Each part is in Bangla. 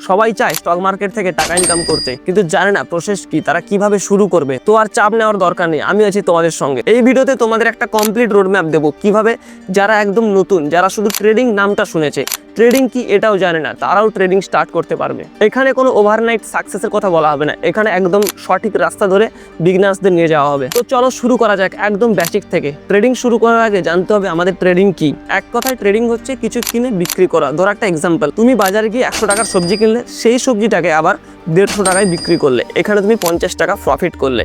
সবাই চায় স্টক মার্কেট থেকে টাকা ইনকাম করতে, কিন্তু জানে না প্রসেস কি, তারা কিভাবে শুরু করবে। তো আর চাপ নেওয়ার দরকার নেই, আমি আছি তোমাদের সঙ্গে। এই ভিডিওতে তোমাদের একটা কমপ্লিট রোড ম্যাপ দেবো, কিভাবে যারা একদম নতুন, যারা শুধু ট্রেডিং নামটা শুনেছে, ট্রেডিং কি এটাও জানে না, তারাও ট্রেডিং স্টার্ট করতে পারবে। এখানে কোনো ওভারনাইট সাকসেসের কথা বলা হবে না, এখানে একদম সঠিক রাস্তা ধরে বিগিনার্সদের নিয়ে যাওয়া হবে। তো চলো শুরু করা যাক একদম বেসিক থেকে। ট্রেডিং শুরু করার আগে জানতে হবে আমাদের ট্রেডিং কি। এক কথায় ট্রেডিং হচ্ছে কিছু কিনে বিক্রি করা। ধরো একটা এক্সাম্পল, তুমি বাজারে গিয়ে 100 টাকার সবজি কিনলে, সেই সবজিটাকে আবার 150 টাকায় বিক্রি করলে, এখানে তুমি 50 টাকা প্রফিট করলে।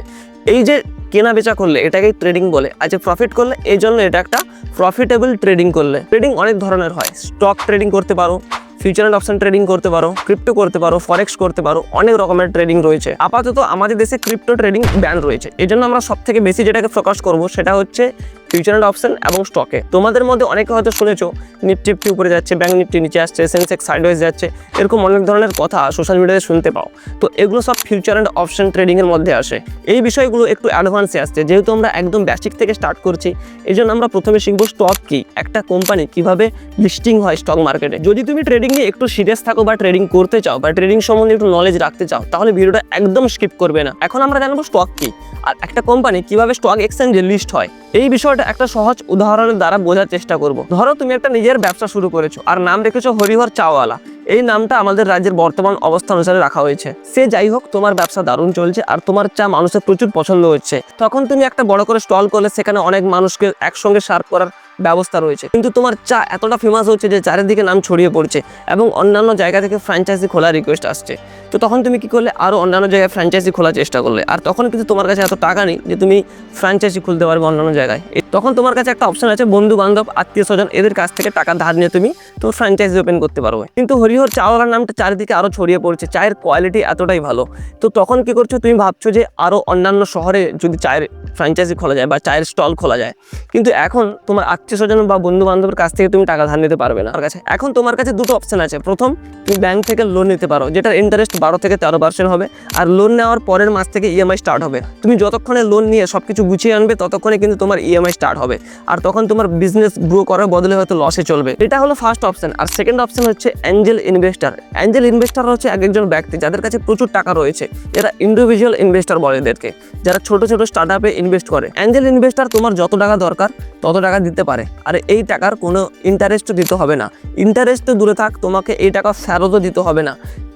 এই যে কেনা বেচা করলে এটাকেই ট্রেডিং বলে। আর যে প্রফিট করলে, এই জন্য এটা একটা প্রফিটেবল ট্রেডিং করলে। ট্রেডিং অনেক ধরনের হয়, স্টক ট্রেডিং করতে পারো, ফিউচার এন্ড অপশন ট্রেডিং করতে পারো, ক্রিপ্টো করতে পারো, ফরেক্স করতে পারো, অনেক রকমের ট্রেডিং রয়েছে। আপাতত আমাদের দেশে ক্রিপ্টো ট্রেডিং ব্যান রয়েছে, এই জন্য আমরা সব থেকে বেশি যেটাকে ফোকাস করবো সেটা হচ্ছে ফিউচার এন্ড অপশন এবং স্টকে। তোমাদের মধ্যে অনেকে হয়তো শুনেছো নিফটি উপরে যাচ্ছে, ব্যাংক নিফটি নিচে আসছে, সেন্সেক্স সাইডওয়েজ যাচ্ছে, এরকম অনেক ধরনের কথা সোশ্যাল মিডিয়াতে শুনতে পাও। তো এগুলো সব ফিউচার এন্ড অপশন ট্রেডিংয়ের মধ্যে আসে। এই বিষয়গুলো একটু অ্যাডভান্সে আসছে, যেহেতু আমরা একদম বেসিক থেকে স্টার্ট করছি, এই জন্য আমরা প্রথমে শিখবো স্টক কি, একটা কোম্পানি কিভাবে লিস্টিং হয় স্টক মার্কেটে। যদি তুমি ট্রেডিং নিয়ে একটু সিরিয়াস থাকো বা ট্রেডিং করতে চাও বা ট্রেডিং সম্বন্ধে একটু নলেজ রাখতে চাও, তাহলে ভিডিওটা একদম স্কিপ করবে না। এখন আমরা জানবো স্টক কি আর একটা কোম্পানি কিভাবে স্টক এক্সচেঞ্জে লিস্ট হয়। এই বিষয়টা একটা সহজ উদাহরণের দ্বারা বোঝার চেষ্টা করব। ধরো তুমি একটা নিজের ব্যবসা শুরু করেছো আর নাম রেখেছো হরিহর চাওয়ালা। এই নামটা আমাদের রাজ্যের বর্তমান অবস্থা অনুসারে রাখা হয়েছে। সে যাই হোক, তোমার ব্যবসা দারুণ চলছে আর তোমার চা মানুষের প্রচুর পছন্দ হচ্ছে। তখন তুমি একটা বড় করে স্টল করলে, সেখানে অনেক মানুষকে একসঙ্গে সার্ভ করার ব্যবস্থা রয়েছে। কিন্তু তোমার চা এতটা ফেমাস হচ্ছে যে চারিদিকে নাম ছড়িয়ে পড়ছে এবং অন্যান্য জায়গা থেকে ফ্র্যাঞ্চাইজি খোলার রিকোয়েস্ট আসছে। তো তখন তুমি কি করলে, আরও অন্যান্য জায়গায় ফ্র্যাঞ্চাইজি খোলার চেষ্টা করলে। আর তখন কিন্তু তোমার কাছে এত টাকা নেই যে তুমি ফ্র্যাঞ্চাইজি খুলতে পারবে অন্যান্য জায়গায়। তখন তোমার কাছে একটা অপশন আছে, বন্ধু বান্ধব আত্মীয় স্বজন এদের কাছ থেকে টাকা ধার নিয়ে তুমি তোমার ফ্র্যাঞ্চাইজি ওপেন করতে পারবে। কিন্তু হরিহর চাওয়ালার নামটা চারিদিকে আরও ছড়িয়ে পড়ছে, চায়ের কোয়ালিটি এতটাই ভালো। তো তখন কি করছো, তুমি ভাবছো যে আরও অন্যান্য শহরে যদি চায়ের ফ্র্যাঞ্চাইজি খোলা যায় বা চায়ের স্টল খোলা যায়। কিন্তু এখন তোমার আত্মীয় স্বজন বা বন্ধু বান্ধবের কাছ থেকে তুমি টাকা ধার নিতে পারবে না। এখন তোমার কাছে দুটো অপশন আছে। প্রথম, তুমি ব্যাংক থেকে লোন নিতে পারো, যেটার ইন্টারেস্ট 12 থেকে 13% হবে। আর লোন নেওয়ার পরের মাস থেকে ইএমআই স্টার্ট হবে। তুমি যতক্ষণে লোন নিয়ে সবকিছু গুছিয়ে আনবে, ততক্ষণে কিন্তু তোমার ইএমআই স্টার্ট হবে। আর তখন তোমার বিজনেস গ্রো করার বদলে হয়তো লসে চলবে। এটা হলো ফার্স্ট অপশন। আর সেকেন্ড অপশন হচ্ছে অ্যাঞ্জেল ইনভেস্টার। অ্যাঞ্জেল ইনভেস্টার হচ্ছে একজন ব্যক্তি যাদের কাছে প্রচুর টাকা রয়েছে, এরা ইন্ডিভিজুয়াল ইনভেস্টার বলে এদেরকে, যারা ছোট ছোট স্টার্ট আপে ইনভেস্ট করে। অ্যাঞ্জেল ইনভেস্টার তোমার যত টাকা দরকার তত টাকা দিতে পারে, আর এই টাকার কোনো ইন্টারেস্টও দিতে হবে না। ইন্টারেস্ট তো দূরে থাক, তোমাকে এই টাকা ফেরতও দিতে হবে না।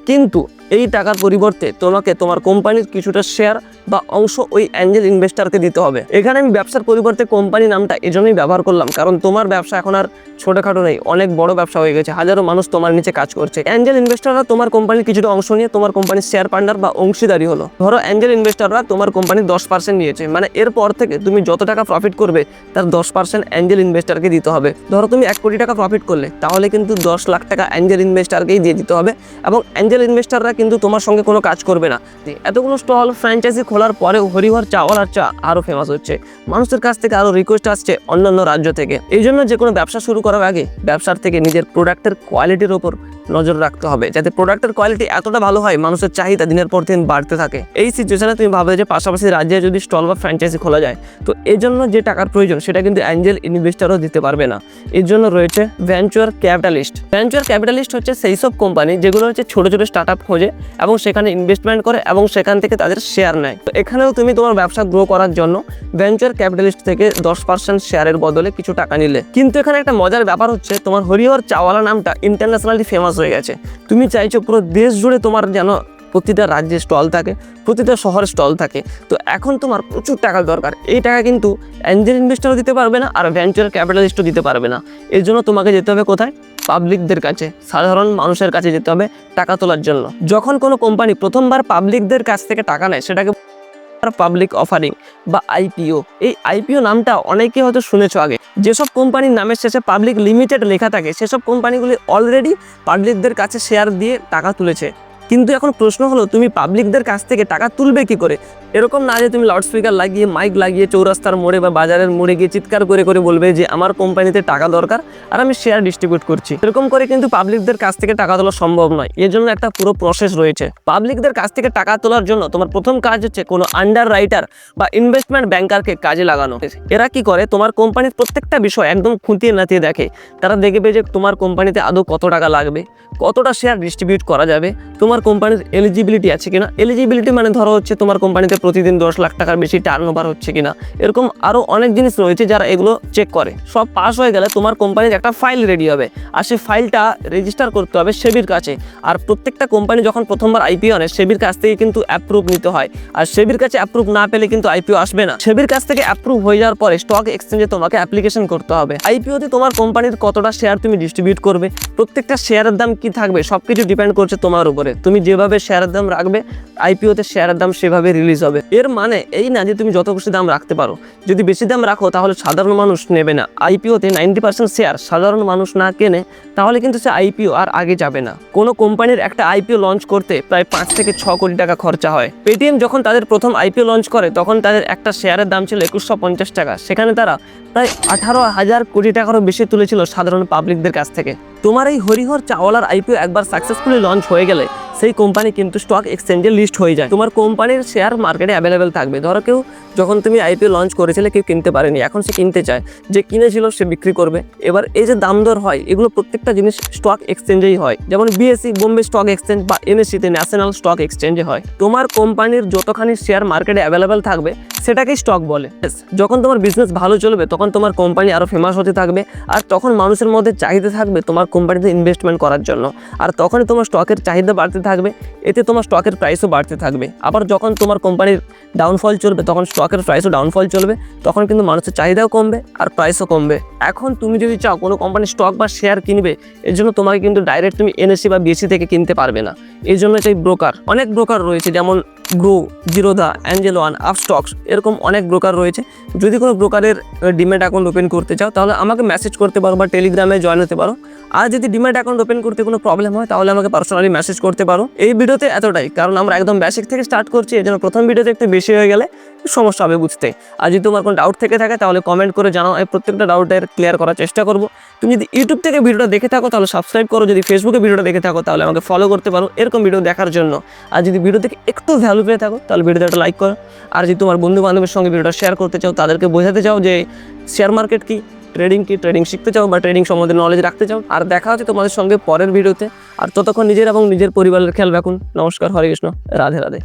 কিন্তু এই টাকার পরিবর্তে তোমাকে তোমার কোম্পানির কিছুটা শেয়ার বা অংশ ওই অ্যাঞ্জেল ইনভেস্টারকে দিতে হবে। এখানে আমি ব্যবসার পরিবর্তে কোম্পানি নামটা এজন্যই ব্যবহার করলাম, কারণ তোমার ব্যবসা এখন আর ছোটোখাটো নেই, অনেক বড় ব্যবসা হয়ে গেছে, হাজারো মানুষ তোমার নিচে কাজ করছে। অ্যাঞ্জেল ইনভেস্টাররা তোমার কোম্পানির কিছুটা অংশ নিয়ে তোমার কোম্পানির শেয়ার পার্টনার বা অংশীদারি হলো। ধরো অ্যাঞ্জেল ইনভেস্টাররা তোমার কোম্পানির 10% নিয়েছে, মানে এরপর থেকে তুমি যত টাকা প্রফিট করবে তার 10% অ্যাঞ্জেল ইনভেস্টারকে দিতে হবে। ধরো তুমি 1 কোটি টাকা প্রফিট করলে, তাহলে কিন্তু 10 লাখ টাকা অ্যাঞ্জেল ইনভেস্টারকেই দিয়ে দিতে হবে। এবং অ্যাঞ্জেল ইনভেস্টাররা কিন্তু তোমার সঙ্গে কোনো কাজ করবে না। এতগুলো স্টল ফ্র্যাঞ্চাইজি খোলার পরেও হরিহর চাওয়ালার চা আরও ফেমাস হচ্ছে, মানুষের কাছ থেকে আরও রিকোয়েস্ট আসছে অন্যান্য রাজ্য থেকে। এই জন্য যে কোনো ব্যবসা শুরু করার আগে ব্যবসার থেকে নিজের প্রোডাক্টের কোয়ালিটির ওপর নজর রাখতে হবে, যাতে প্রোডাক্টের কোয়ালিটি এতটা ভালো হয় মানুষের চাহিদা দিনের পর দিন বাড়তে থাকে। এই সিচুয়েশনে তুমি ভাববে যে পাশাপাশি রাজ্যে যদি স্টল বা ফ্র্যাঞ্চাইজি খোলা যায়, তো এর জন্য যে টাকার প্রয়োজন সেটা কিন্তু অ্যাঞ্জেল ইনভেস্টারও দিতে পারবে না। এর জন্য রয়েছে ভেঞ্চার ক্যাপিটালিস্ট। ভেঞ্চার ক্যাপিটালিস্ট হচ্ছে সেই সব কোম্পানি যেগুলো হচ্ছে ছোটো ছোটো স্টার্ট আপ খোঁজে এবং সেখানে ইনভেস্টমেন্ট করে এবং সেখান থেকে তাদের শেয়ার নেয়। তো এখানেও তুমি তোমার ব্যবসা গ্রো করার জন্য ভেঞ্চার ক্যাপিটালিস্ট থেকে 10% শেয়ারের বদলে কিছু টাকা নিলে। কিন্তু এখানে একটা মজার ব্যাপার হচ্ছে, তোমার হরিহর চাওয়ালা নামটা ইন্টারন্যাশনালি ফেমাস হয়ে গেছে। তুমি চাইছো পুরো দেশ জুড়ে তোমার যেন প্রতিটা রাজ্যে স্টল থাকে, প্রতিটা শহরে স্টল থাকে। তো এখন তোমার প্রচুর টাকার দরকার। এই টাকা কিন্তু অ্যাঞ্জেল ইনভেস্টারও দিতে পারবে না আর ভেঞ্চার ক্যাপিটালিস্টও দিতে পারবে না। এর জন্য তোমাকে যেতে হবে কোথায়? পাবলিকদের কাছে, সাধারণ মানুষের কাছে যেতে হবে টাকা তোলার জন্য। যখন কোনো কোম্পানি প্রথমবার পাবলিকদের কাছ থেকে টাকা নেয়, সেটাকে পাবলিক অফারিং বা আইপিও। এই আইপিও নামটা অনেকে হয়তো শুনেছো আগে। যেসব কোম্পানির নামের শেষে পাবলিক লিমিটেড লেখা থাকে, সেসব কোম্পানিগুলি অলরেডি পাবলিকদের কাছে শেয়ার দিয়ে টাকা তুলেছে। কিন্তু এখন প্রশ্ন হলো, তুমি পাবলিকদের কাছ থেকে টাকা তুলবে কি করে? এরকম না যে তুমি লাউডস্পিকার লাগিয়ে মাইক লাগিয়ে চৌরাস্তার মোড়ে বা বাজারের মোড়ে গিয়ে চিৎকার করে করে বলবে যে আমার কোম্পানিতে টাকা দরকার আর আমি শেয়ার ডিস্ট্রিবিউট করছি। এরকম করে কিন্তু পাবলিকদের কাছ থেকে টাকা তোলা সম্ভব নয়। এর জন্য একটা পুরো প্রসেস রয়েছে। পাবলিকদের কাছ থেকে টাকা তোলার জন্য তোমার প্রথম কাজ হচ্ছে কোনো আন্ডার রাইটার বা ইনভেস্টমেন্ট ব্যাংকারকে কাজে লাগানো। এরা কি করে, তোমার কোম্পানির প্রত্যেকটা বিষয় একদম খুঁটিয়ে নাতিয়ে দেখে। তারা দেখবে যে তোমার কোম্পানিতে আদৌ কত টাকা লাগবে, কতটা শেয়ার ডিস্ট্রিবিউট করা যাবে, তোমার কোম্পানির এলিজিবিলিটি আছে কিনা। এলিজিবিলিটি মানে ধরো হচ্ছে তোমার কোম্পানিতে প্রতিদিন 10 লাখ টাকার বেশি টার্নওভার হচ্ছে কিনা। এরকম আরও অনেক জিনিস রয়েছে যারা এগুলো চেক করে। সব পাস হয়ে গেলে তোমার কোম্পানির একটা ফাইল রেডি হবে, আর সেই ফাইলটা রেজিস্টার করতে হবে সেবির কাছে। আর প্রত্যেকটা কোম্পানি যখন প্রথমবার আইপিও আনে সেবির কাছ থেকে কিন্তু অ্যাপ্রুভ নিতে হয়, আর সেবির কাছে অ্যাপ্রুভ না পেলে কিন্তু আইপিও আসবে না। সেবির কাছ থেকে অ্যাপ্রুভ হয়ে যাওয়ার পরে স্টক এক্সচেঞ্জে তোমাকে অ্যাপ্লিকেশন করতে হবে। আইপিওতে তোমার কোম্পানির কতটা শেয়ার তুমি ডিস্ট্রিবিউট করবে, প্রত্যেকটা শেয়ারের দাম কি থাকবে, সবকিছু ডিপেন্ড করছে তোমার উপরে। তুমি যেভাবে শেয়ারের দাম রাখবে আইপিওতে শেয়ারের দাম সেভাবে রিলিজ হবে। এর মানে এই না যে তুমি যত খুশি দাম রাখতে পারো। যদি বেশি দাম রাখো তাহলে সাধারণ মানুষ নেবে না। আইপিওতে 90% শেয়ার সাধারণ মানুষ না কেনে তাহলে কিন্তু সে আইপিও আর আগে যাবে না। কোনো কোম্পানির একটা আইপিও লঞ্চ করতে প্রায় 5 থেকে 6 কোটি টাকা খরচা হয়। পেটিএম যখন তাদের প্রথম আইপিও লঞ্চ করে তখন তাদের একটা শেয়ারের দাম ছিল 2150 টাকা। সেখানে তারা প্রায় 18,000 কোটি টাকারও বেশি তুলেছিল সাধারণ পাবলিকদের কাছ থেকে। তোমার এই হরিহর চাওয়ালার আইপিও একবার সাকসেসফুলি লঞ্চ হয়ে গেলে সেই কোম্পানি কিন্তু স্টক এক্সচেঞ্জে লিস্ট হয়ে যায়। তোমার কোম্পানির শেয়ার মার্কেটে অ্যাভেলেবেল থাকবে। ধরো কেউ যখন তুমি আইপিও লঞ্চ করেছিলে কেউ কিনতে পারেনি, এখন সে কিনতে চায়, যে কিনেছিল সে বিক্রি করবে। এবার এই যে দাম দর হয় এগুলো প্রত্যেকটা জিনিস স্টক এক্সচেঞ্জেই হয়। যেমন বিএসসি বোম্বে স্টক এক্সচেঞ্জ বা এনএসসিতে ন্যাশনাল স্টক এক্সচেঞ্জে হয়। তোমার কোম্পানির যতখানি শেয়ার মার্কেটে অ্যাভেলেবেল থাকবে সেটাকেই স্টক বলে। যখন তোমার বিজনেস ভালো চলবে তখন তোমার কোম্পানি আরও ফেমাস হতে থাকবে, আর তখন মানুষের মধ্যে চাহিদা থাকবে তোমার কোম্পানিতে ইনভেস্টমেন্ট করার জন্য, আর তখনই তোমার স্টকের চাহিদা বাড়তে থাকবে। এতে তোমার স্টকের প্রাইসও বাড়তে থাকবে। আবার যখন তোমার কোম্পানির ডাউনফল চলবে তখন স্টকের প্রাইসও ডাউনফল চলবে, তখন কিন্তু মানুষের চাহিদাও কমবে আর প্রাইসও কমবে। এখন তুমি যদি চাও কোনো কোম্পানির স্টক বা শেয়ার কিনবে, এর জন্য তোমাকে কিন্তু ডাইরেক্ট তুমি এনএসসি বা বিএসসি থেকে কিনতে পারবে না। এই জন্য চাই ব্রোকার। অনেক ব্রোকার রয়েছে, যেমন grow, Zerodha, Angel one, Upstox, এরকম অনেক ব্রোকার রয়েছে। যদি কোনো ব্রোকারের ডিম্যাট অ্যাকাউন্ট ওপেন করতে চাও তাহলে আমাকে মেসেজ করতে পারো বা টেলিগ্রামে জয়েন হতে পারো। আর যদি ডিম্যাট অ্যাকাউন্ট ওপেন করতে কোনো প্রবলেম হয় তাহলে আমাকে পার্সোনালি মেসেজ করতে পারো। এই ভিডিওতে এতটাই, কারণ আমরা একদম বেসিক থেকে স্টার্ট করছি, এই জন্য প্রথম ভিডিওতে একটু বেশি হয়ে গেলে সমস্যা হবে বুঝতে। আর যদি তোমার কোনো ডাউট থেকে থাকে তাহলে কমেন্ট করে জানাও, আমি প্রত্যেকটা ডাউটের ক্লিয়ার করার চেষ্টা করব। তুমি যদি ইউটিউব থেকে ভিডিওটা দেখে থাকো তাহলে সাবস্ক্রাইব করো, যদি ফেসবুকে ভিডিওটা দেখে থাকো তাহলে আমাকে ফলো করতে পারো এরকম ভিডিও দেখার জন্য। আর যদি ভিডিও থেকে একটু ভ্যালু পেয়ে থাকো তাহলে ভিডিওটা একটা লাইক করো। আর যদি তোমার বন্ধু বান্ধবের সঙ্গে ভিডিওটা শেয়ার করতে চাও, তাদেরকে বোঝাতে চাও যে শেয়ার মার্কেট কি, ট্রেডিং কি, ট্রেডিং শিখতে চাও বা ট্রেডিং সম্বন্ধে নলেজ রাখতে চাও। আর দেখা হচ্ছে তোমাদের সঙ্গে পরের ভিডিওতে। আর ততক্ষণ নিজের এবং নিজের পরিবারের খেয়াল রাখুন। নমস্কার, হরে কৃষ্ণ, রাধে রাধে।